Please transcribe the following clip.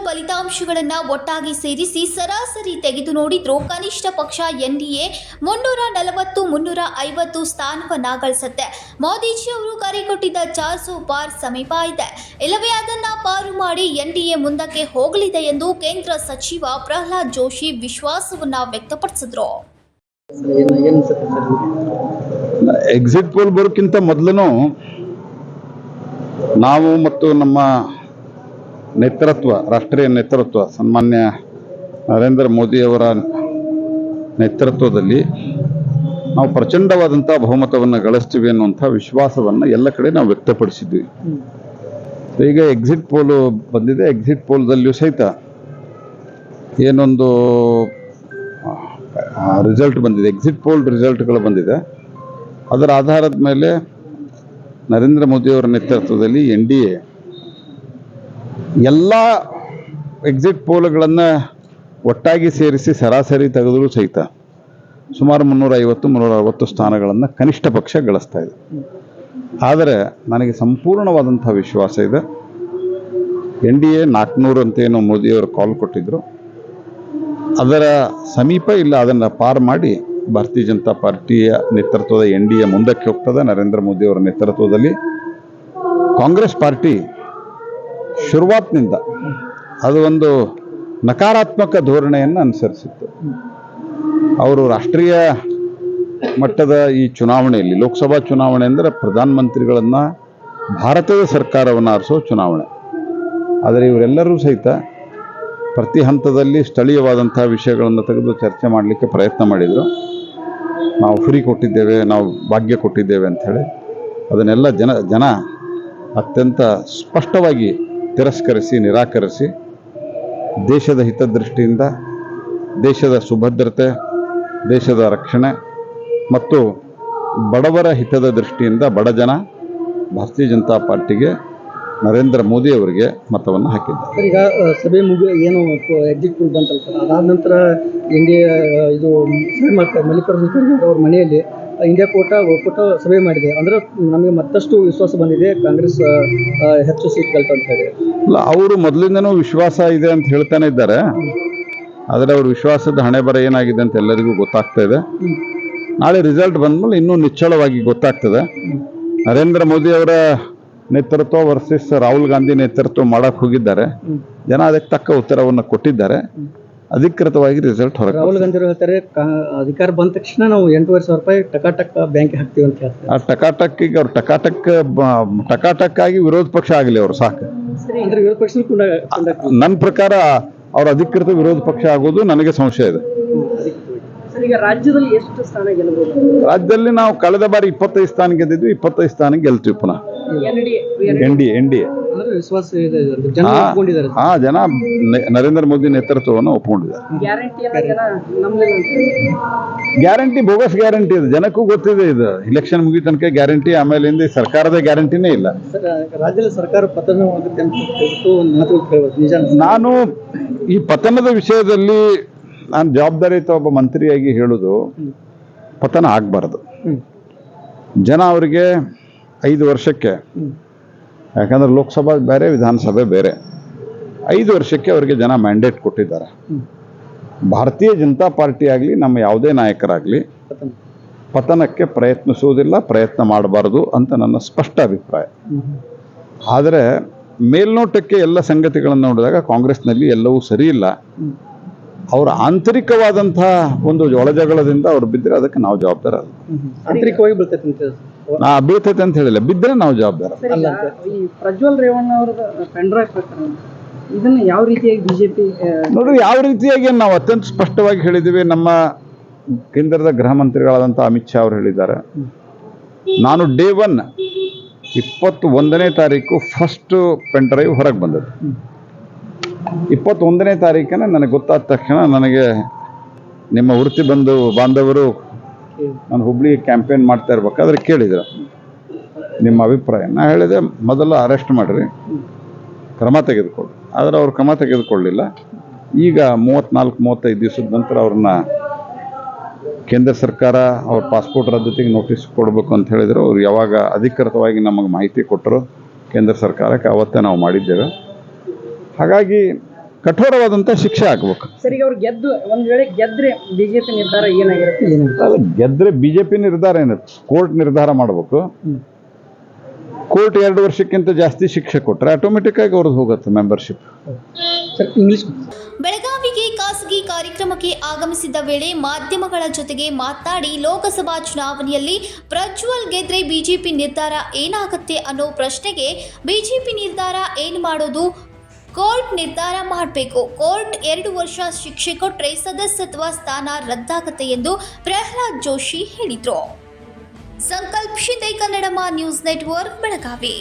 ಫಲಿತಾಂಶಗಳನ್ನು ಒಟ್ಟಾಗಿ ಸೇರಿಸಿ ಸರಾಸರಿ ತೆಗೆದು ನೋಡಿದ್ರೂ ಕನಿಷ್ಠ ಪಕ್ಷ ಎನ್ಡಿಎ 340-350 ಸ್ಥಾನವನ್ನ ಗಳಿಸುತ್ತೆ. ಮೋದಿಜಿ ಅವರು ಕರೆ ಕೊಟ್ಟಿದ್ದ 400 ಪಾರ್ ಸಮೀಪ ಇದೆ. ಇಲ್ಲವೇ ಅದನ್ನ ಪಾರು ಮಾಡಿ ಎನ್ಡಿಎ ಮುಂದಕ್ಕೆ ಹೋಗಲಿದೆ ಎಂದು ಕೇಂದ್ರ ಸಚಿವ ಪ್ರಹ್ಲಾದ್ ಜೋಶಿ ವಿಶ್ವಾಸವನ್ನ ವ್ಯಕ್ತಪಡಿಸಿದ್ರು. ಎಕ್ಸಿಟ್ ಪೋಲ್ ಬರೋಕ್ಕಿಂತ ಮೊದಲು ನಾವು ಮತ್ತು ನಮ್ಮ ನೇತೃತ್ವ, ರಾಷ್ಟ್ರೀಯ ನೇತೃತ್ವ, ಸನ್ಮಾನ್ಯ ನರೇಂದ್ರ ಮೋದಿಯವರ ನೇತೃತ್ವದಲ್ಲಿ ನಾವು ಪ್ರಚಂಡವಾದಂಥ ಬಹುಮತವನ್ನು ಗಳಿಸ್ತೀವಿ ಅನ್ನುವಂಥ ವಿಶ್ವಾಸವನ್ನು ಎಲ್ಲ ಕಡೆ ನಾವು ವ್ಯಕ್ತಪಡಿಸಿದ್ವಿ. ಈಗ ಎಕ್ಸಿಟ್ ಪೋಲು ಬಂದಿದೆ. ಎಕ್ಸಿಟ್ ಪೋಲ್ದಲ್ಲಿಯೂ ಸಹಿತ ಏನೊಂದು ರಿಸಲ್ಟ್ ಬಂದಿದೆ, ಎಕ್ಸಿಟ್ ಪೋಲ್ ರಿಸಲ್ಟ್ಗಳು ಬಂದಿದೆ. ಅದರ ಆಧಾರದ ಮೇಲೆ ನರೇಂದ್ರ ಮೋದಿಯವರ ನೇತೃತ್ವದಲ್ಲಿ NDA ಎಲ್ಲ ಎಕ್ಸಿಟ್ ಪೋಲ್ಗಳನ್ನು ಒಟ್ಟಾಗಿ ಸೇರಿಸಿ ಸರಾಸರಿ ತೆಗೆದರೂ ಸಹಿತ ಸುಮಾರು 350-360 ಸ್ಥಾನಗಳನ್ನು ಕನಿಷ್ಠ ಪಕ್ಷ ಗಳಿಸ್ತಾ ಇದೆ. ಆದರೆ ನನಗೆ ಸಂಪೂರ್ಣವಾದಂಥ ವಿಶ್ವಾಸ ಇದೆ. NDA 400 ಅಂತೇನೋ ಮೋದಿಯವರು ಕಾಲ್ ಕೊಟ್ಟಿದ್ರು, ಅದರ ಸಮೀಪ ಇಲ್ಲ, ಅದನ್ನು ಪಾರು ಮಾಡಿ ಭಾರತೀಯ ಜನತಾ ಪಾರ್ಟಿಯ ನೇತೃತ್ವದ NDA ಮುಂದಕ್ಕೆ ಹೋಗ್ತದೆ. ನರೇಂದ್ರ ಮೋದಿಯವರ ನೇತೃತ್ವದಲ್ಲಿ ಕಾಂಗ್ರೆಸ್ ಪಾರ್ಟಿ ಶುರುವಾತ್ನಿಂದ ಅದು ಒಂದು ನಕಾರಾತ್ಮಕ ಧೋರಣೆಯನ್ನು ಅನುಸರಿಸಿತ್ತು. ಅವರು ರಾಷ್ಟ್ರೀಯ ಮಟ್ಟದ ಈ ಚುನಾವಣೆಯಲ್ಲಿ, ಲೋಕಸಭಾ ಚುನಾವಣೆ ಅಂದರೆ ಪ್ರಧಾನಮಂತ್ರಿಗಳನ್ನು ಭಾರತದ ಸರ್ಕಾರವನ್ನು ಆರಿಸೋ ಚುನಾವಣೆ. ಆದರೆ ಇವರೆಲ್ಲರೂ ಸಹಿತ ಪ್ರತಿ ಹಂತದಲ್ಲಿ ಸ್ಥಳೀಯವಾದಂಥ ವಿಷಯಗಳನ್ನು ತೆಗೆದು ಚರ್ಚೆ ಮಾಡಲಿಕ್ಕೆ ಪ್ರಯತ್ನ ಮಾಡಿದರು. ನಾವು ಫ್ರೀ ಕೊಟ್ಟಿದ್ದೇವೆ, ನಾವು ಭಾಗ್ಯ ಕೊಟ್ಟಿದ್ದೇವೆ ಅಂಥೇಳಿ ಅದನ್ನೆಲ್ಲ ಜನ ಅತ್ಯಂತ ಸ್ಪಷ್ಟವಾಗಿ ತಿರಸ್ಕರಿಸಿ, ನಿರಾಕರಿಸಿ, ದೇಶದ ಹಿತದೃಷ್ಟಿಯಿಂದ, ದೇಶದ ಸುಭದ್ರತೆ, ದೇಶದ ರಕ್ಷಣೆ ಮತ್ತು ಬಡವರ ಹಿತದ ದೃಷ್ಟಿಯಿಂದ ಬಡ ಜನ ಭಾರತೀಯ ಜನತಾ ಪಾರ್ಟಿಗೆ, ನರೇಂದ್ರ ಮೋದಿ ಅವರಿಗೆ ಮತವನ್ನು ಹಾಕಿದ್ದಾರೆ. ಸರ್, ಈಗ ಸಭೆ ಏನು ಎಕ್ಸಿಟ್ ಪೋಲ್ ಬಂತಲ್ಲ ಸರ್, ಅದಾದ ನಂತರ ಇಂಡಿಯಾ ಇದು ಸಭೆ ಮಾಡ್ತಾರೆ ಮಲ್ಲಿಕಾರ್ಜುನ ಖರ್ಗೆ ಅವ್ರ ಮನೆಯಲ್ಲಿ ಇಂಡಿಯಾ ಕೂಟ ಸಭೆ ಮಾಡಿದೆ. ಅಂದರೆ ನಮಗೆ ಮತ್ತಷ್ಟು ವಿಶ್ವಾಸ ಬಂದಿದೆ, ಕಾಂಗ್ರೆಸ್ ಹೆಚ್ಚು ಸೀಟ್ ಗೆಲ್ತಂತ ಹೇಳಿ. ಅಲ್ಲ, ಅವರು ಮೊದಲಿಂದನೂ ವಿಶ್ವಾಸ ಇದೆ ಅಂತ ಹೇಳ್ತಾನೆ ಇದ್ದಾರೆ. ಆದರೆ ಅವ್ರ ವಿಶ್ವಾಸದ ಹಣೆ ಬರ ಏನಾಗಿದೆ ಅಂತ ಎಲ್ಲರಿಗೂ ಗೊತ್ತಾಗ್ತಾ ಇದೆ. ನಾಳೆ ರಿಸಲ್ಟ್ ಬಂದ್ಮೇಲೆ ಇನ್ನೂ ನಿಚ್ಚಳವಾಗಿ ಗೊತ್ತಾಗ್ತದೆ. ನರೇಂದ್ರ ಮೋದಿ ಅವರ ನೇತೃತ್ವ ವರ್ಸಸ್ ರಾಹುಲ್ ಗಾಂಧಿ ನೇತೃತ್ವ ಮಾಡಕ್ಕೆ ಹೋಗಿದ್ದಾರೆ. ಜನ ಅದಕ್ಕೆ ತಕ್ಕ ಉತ್ತರವನ್ನು ಕೊಟ್ಟಿದ್ದಾರೆ. ಅಧಿಕೃತವಾಗಿ ರಿಸಲ್ಟ್ ಹೊರಗೆ. ರಾಹುಲ್ ಗಾಂಧಿ ಅವರು ಹೇಳ್ತಾರೆ, ಅಧಿಕಾರ ಬಂದ ತಕ್ಷಣ ನಾವು 8,500 ರೂಪಾಯಿ ಟಕಾಟಕ್ ಬ್ಯಾಂಕ್ ಹಾಕ್ತೀವಿ ಅಂತ ಹೇಳ್ತಾರೆ. ಆ ಟಕಾಟಕ್ಕಿಗೆ ಅವ್ರು ಟಕಾಟಕ್ ಆಗಿ ವಿರೋಧ ಪಕ್ಷ ಆಗಲಿ ಅವರು ಸಾಕು. ಅಂದ್ರೆ ವಿರೋಧ ಪಕ್ಷ ನನ್ನ ಪ್ರಕಾರ ಅವ್ರ ಅಧಿಕೃತ ವಿರೋಧ ಪಕ್ಷ ಆಗೋದು ನನಗೆ ಸಂಶಯ ಇದೆ. ಈಗ ರಾಜ್ಯದಲ್ಲಿ ಎಷ್ಟು ಸ್ಥಾನ ಗೆಲ್ಲಬಹುದು? ರಾಜ್ಯದಲ್ಲಿ ನಾವು ಕಳೆದ ಬಾರಿ 25 ಸ್ಥಾನ ಗೆದ್ದಿದ್ವಿ, 25 ಸ್ಥಾನ ಗೆಲ್ತೀವಿ ಪುನಃ. NDA ವಿಶ್ವಾಸ ಇದೆ, ಜನ ಒಪ್ಪಿಕೊಂಡಿದ್ದಾರೆ. ಜನ ನರೇಂದ್ರ ಮೋದಿ ನೇತೃತ್ವವನ್ನು ಒಪ್ಪಿಕೊಂಡಿದ್ದಾರೆ. ಗ್ಯಾರಂಟಿ ಬೋಗಸ್ ಗ್ಯಾರಂಟಿ ಇದೆ, ಜನಕ್ಕೂ ಗೊತ್ತಿದೆ. ಇದು ಇಲೆಕ್ಷನ್ ಮುಗಿದ ತನಕ ಗ್ಯಾರಂಟಿ, ಆಮೇಲಿಂದ ಸರ್ಕಾರದ ಗ್ಯಾರಂಟಿನೇ ಇಲ್ಲ. ರಾಜ್ಯದ ಸರ್ಕಾರ ಪತನವಾಗುತ್ತೆ ಅಂತ ನಾನು ಈ ಪತನದ ವಿಷಯದಲ್ಲಿ ನಾನು ಜವಾಬ್ದಾರಿಯುತ ಒಬ್ಬ ಮಂತ್ರಿಯಾಗಿ ಹೇಳುದು, ಪತನ ಆಗಬಾರ್ದು. ಜನ ಅವರಿಗೆ 5 ವರ್ಷಕ್ಕೆ, ಯಾಕಂದ್ರೆ ಲೋಕಸಭಾ ಬೇರೆ, ವಿಧಾನಸಭೆ ಬೇರೆ, 5 ವರ್ಷಕ್ಕೆ ಅವರಿಗೆ ಜನ ಮ್ಯಾಂಡೇಟ್ ಕೊಟ್ಟಿದ್ದಾರೆ. ಭಾರತೀಯ ಜನತಾ ಪಾರ್ಟಿ ಆಗಲಿ, ನಮ್ಮ ಯಾವುದೇ ನಾಯಕರಾಗಲಿ ಪತನಕ್ಕೆ ಪ್ರಯತ್ನಿಸುವುದಿಲ್ಲ, ಪ್ರಯತ್ನ ಮಾಡಬಾರ್ದು ಅಂತ ನನ್ನ ಸ್ಪಷ್ಟ ಅಭಿಪ್ರಾಯ. ಆದರೆ ಮೇಲ್ನೋಟಕ್ಕೆ ಎಲ್ಲ ಸಂಗತಿಗಳನ್ನು ನೋಡಿದಾಗ ಕಾಂಗ್ರೆಸ್ನಲ್ಲಿ ಎಲ್ಲವೂ ಸರಿ ಇಲ್ಲ. ಅವರ ಆಂತರಿಕವಾದಂಥ ಒಂದು ಒಳಜಗಳದಿಂದ ಅವ್ರು ಬಿದ್ದರೆ ಅದಕ್ಕೆ ನಾವು ಜವಾಬ್ದಾರ. ಆಂತರಿಕವಾಗಿ ಬೀಳ್ತೈತೆ ಅಂತ ಹೇಳಿಲ್ಲ, ಬಿದ್ದರೆ ನಾವು ಜವಾಬ್ದಾರ. ಈ ಪ್ರಜ್ವಲ್ ರೇವಣ್ಣ ಅವರದ ಪೆಂಡ್ರೈವ್ ಪ್ರಕರಣ, ಇದನ್ನ ಯಾವ ರೀತಿಯಾಗಿ ಬಿಜೆಪಿ ನೋಡ್ರಿ, ಯಾವ ರೀತಿಯಾಗಿ ನಾವು ಅತ್ಯಂತ ಸ್ಪಷ್ಟವಾಗಿ ಹೇಳಿದ್ದೀವಿ. ನಮ್ಮ ಕೇಂದ್ರದ ಗೃಹ ಮಂತ್ರಿಗಳಾದಂಥ ಅಮಿತ್ ಶಾ ಅವರು ಹೇಳಿದ್ದಾರೆ, ನಾನು ಡೇ 1 21ನೇ ತಾರೀಕು ಫಸ್ಟ್ ಪೆಂಡ್ರೈವ್ ಹೊರಗೆ ಬಂದದ್ದು. 21ನೇ ತಾರೀಕನೇ ನನಗೆ ಗೊತ್ತಾದ ತಕ್ಷಣ ನನಗೆ ನಿಮ್ಮ ವೃತ್ತಿ ಬಾಂಧವರು ನಾನು ಹುಬ್ಳಿ ಕ್ಯಾಂಪೇನ್ ಮಾಡ್ತಾ ಇರ್ಬೇಕಾದ್ರೆ ಕೇಳಿದ್ರು ನಿಮ್ಮ ಅಭಿಪ್ರಾಯ. ನಾ ಹೇಳಿದೆ, ಮೊದಲು ಅರೆಸ್ಟ್ ಮಾಡಿರಿ, ಕ್ರಮ ತೆಗೆದುಕೊಳ್ಳಿ. ಆದರೆ ಅವ್ರು ಕ್ರಮ ತೆಗೆದುಕೊಳ್ಳಲಿಲ್ಲ. ಈಗ 34-35 ದಿವಸದ ನಂತರ ಅವ್ರನ್ನ ಕೇಂದ್ರ ಸರ್ಕಾರ ಅವ್ರ ಪಾಸ್ಪೋರ್ಟ್ ರದ್ದತಿಗೆ ನೋಟಿಸ್ ಕೊಡಬೇಕು ಅಂತ ಹೇಳಿದರು. ಅವ್ರು ಯಾವಾಗ ಅಧಿಕೃತವಾಗಿ ನಮಗೆ ಮಾಹಿತಿ ಕೊಟ್ಟರು ಕೇಂದ್ರ ಸರ್ಕಾರಕ್ಕೆ, ಅವತ್ತೇ ನಾವು ಮಾಡಿದ್ದೇವೆ. ಹಾಗಾಗಿ ಕಠೋರವಾದಂಥ ಶಿಕ್ಷೆ ಆಗ್ಬೇಕು. ಸರ್ ಈಗ ಅವ್ರು ಒಂದ್ ವೇಳೆ ಗೆದ್ರೆ ಬಿಜೆಪಿ ನಿರ್ಧಾರ ಏನಾಗಿರುತ್ತೆ? ಅಲ್ಲ, ಗೆದ್ರೆ ಬಿಜೆಪಿ ನಿರ್ಧಾರ ಏನಿರುತ್ತೆ, ಕೋರ್ಟ್ ನಿರ್ಧಾರ ಮಾಡಬೇಕು. ಕೋರ್ಟ್ 2 ವರ್ಷಕ್ಕಿಂತ ಜಾಸ್ತಿ ಶಿಕ್ಷೆ ಕೊಟ್ಟರೆ ಆಟೋಮೆಟಿಕ್ ಆಗಿ ಅವ್ರದ್ದು ಹೋಗುತ್ತೆ ಮೆಂಬರ್ಶಿಪ್. ಸರ್ ಇಂಗ್ಲಿಷ್ ಬೆಳಗಾವಿಗೆ ಖಾಸಗಿ ಕಾರ್ಯಕ್ರಮಕ್ಕೆ ಆಗಮಿಸಿದ್ದ ವೇಳೆ ಮಾಧ್ಯಮಗಳ ಜೊತೆಗೆ ಮಾತನಾಡಿ ಲೋಕಸಭಾ ಚುನಾವಣೆಯಲ್ಲಿ ಪ್ರಜ್ವಲ್ ಗೆದ್ರೆ ಬಿಜೆಪಿ ನಿರ್ಧಾರ ಏನಾಗುತ್ತೆ ಅನ್ನೋ ಪ್ರಶ್ನೆಗೆ ಬಿಜೆಪಿ ನಿರ್ಧಾರ ಏನು ಮಾಡೋದು, ಕೋರ್ಟ್ ನಿರ್ಧಾರ ಮಾಡಬೇಕು. ಕೋರ್ಟ್ 2 ವರ್ಷ ಶಿಕ್ಷೆ ಕೊಟ್ಟರೆ ಸದಸ್ಯತ್ವ ಸ್ಥಾನ ರದ್ದಾಗುತ್ತೆ ಎಂದು ಪ್ರಹ್ಲಾದ್ ಜೋಶಿ ಹೇಳಿದರು. ಸಂಕಲ್ಪ ಶಿಂದೆ, ಕನ್ನಡಮ ನ್ಯೂಸ್ ನೆಟ್ವರ್ಕ್, ಬೆಳಗಾವಿ.